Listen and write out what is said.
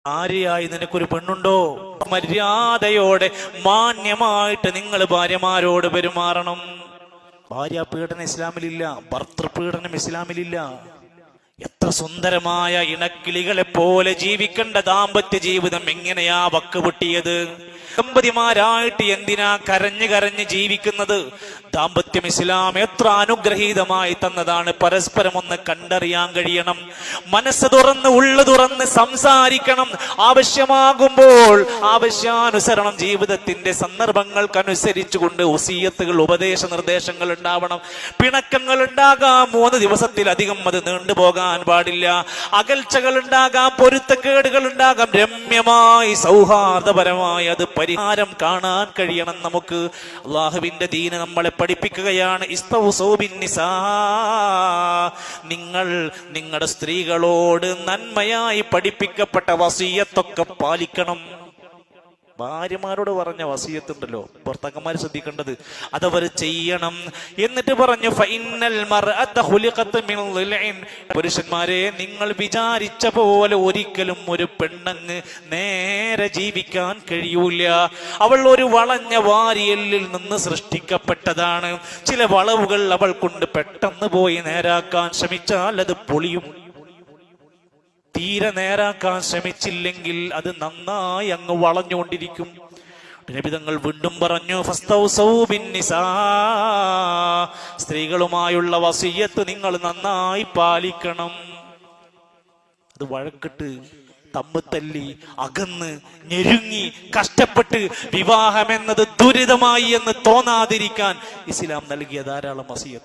ഭാര്യയായി നിനക്കൊരു പെണ്ണുണ്ടോ? മര്യാദയോടെ മാന്യമായിട്ട് നിങ്ങൾ ഭാര്യമാരോട് പെരുമാറണം. ഭാര്യ പീഡനം ഇസ്ലാമിലില്ല, ഭർതൃപീഡനം ഇസ്ലാമിലില്ല. എത്ര സുന്ദരമായ ഇണക്കിളികളെ പോലെ ജീവിക്കേണ്ട ദാമ്പത്യ ജീവിതം എങ്ങനെയാ വക്ക് പൊട്ടിയത്? ദമ്പതിമാരായിട്ട് എന്തിനാ കരഞ്ഞു കരഞ്ഞ് ജീവിക്കുന്നത്? ദാമ്പത്യം ഇസ്ലാം എത്ര അനുഗ്രഹീതമായി തന്നതാണ്. പരസ്പരം ഒന്ന് കണ്ടറിയാൻ കഴിയണം. മനസ്സ് തുറന്ന് ഉള്ളു തുറന്ന് സംസാരിക്കണം. ആവശ്യമാകുമ്പോൾ ആവശ്യാനുസരണം ജീവിതത്തിന്റെ സന്ദർഭങ്ങൾക്കനുസരിച്ചുകൊണ്ട് വസിയത്തുകൾ, ഉപദേശ നിർദ്ദേശങ്ങൾ ഉണ്ടാവണം. പിണക്കങ്ങൾ ഉണ്ടാകാം, 3 ദിവസത്തിലധികം അത് നീണ്ടുപോകാൻ പാടില്ല. അകൽച്ചകൾ ഉണ്ടാകാം, പൊരുത്തക്കേടുകൾ ഉണ്ടാകാം. രമ്യമായി സൗഹാർദ്ദപരമായി അത് പരിഹാരം കാണാൻ കഴിയണം നമുക്ക്. അള്ളാഹുവിന്റെ ദീന് നമ്മളെ പഠിപ്പിക്കുകയാണ്. ഇസ്തൗസൂ ബിന്നിസാ, നിങ്ങൾ നിങ്ങളുടെ സ്ത്രീകളോട് നന്മയായി പഠിപ്പിക്കപ്പെട്ട വസിയത്തൊക്കെ പാലിക്കണം. ഭാര്യമാരോട് പറഞ്ഞ വസിയത്തുണ്ടല്ലോ, ഭർത്താക്കന്മാർ ശ്രദ്ധിക്കേണ്ടത്, അതവർ ചെയ്യണം. എന്നിട്ട് പറഞ്ഞു ഫഇന്നൽ മർഅത ഖുലിഖത് മിൻ ളിൽഇൻ, പുരുഷന്മാരെ നിങ്ങൾ വിചാരിച്ച പോലെ ഒരിക്കലും ഒരു പെണ്ണങ്ങ് നേരെ ജീവിക്കാൻ കഴിയൂല. അവൾ ഒരു വളഞ്ഞ വാരിയലിൽ നിന്ന് സൃഷ്ടിക്കപ്പെട്ടതാണ്. ചില വളവുകൾ അവൾ കൊണ്ട് പെട്ടെന്ന് പോയി നേരാക്കാൻ ശ്രമിച്ചാൽ അത് പൊളിയും. തീരെ നേരാക്കാൻ ശ്രമിച്ചില്ലെങ്കിൽ അത് നന്നായി അങ്ങ് വളഞ്ഞുകൊണ്ടിരിക്കും. നബി തങ്ങൾ വീണ്ടും പറഞ്ഞു ഫസ്തൗസൂ ബിന്നിസാ, സ്ത്രീകളുമായുള്ള വസിയത്ത് നിങ്ങൾ നന്നായി പാലിക്കണം. അത് വഴക്കിട്ട് തമ്മിത്തല്ലി അകന്ന് ഞെരുങ്ങി കഷ്ടപ്പെട്ട് വിവാഹം എന്നത് ദുരിതമായി എന്ന് തോന്നാതിരിക്കാൻ ഇസ്ലാം നൽകിയ ധാരാളം വസിയത്ത്.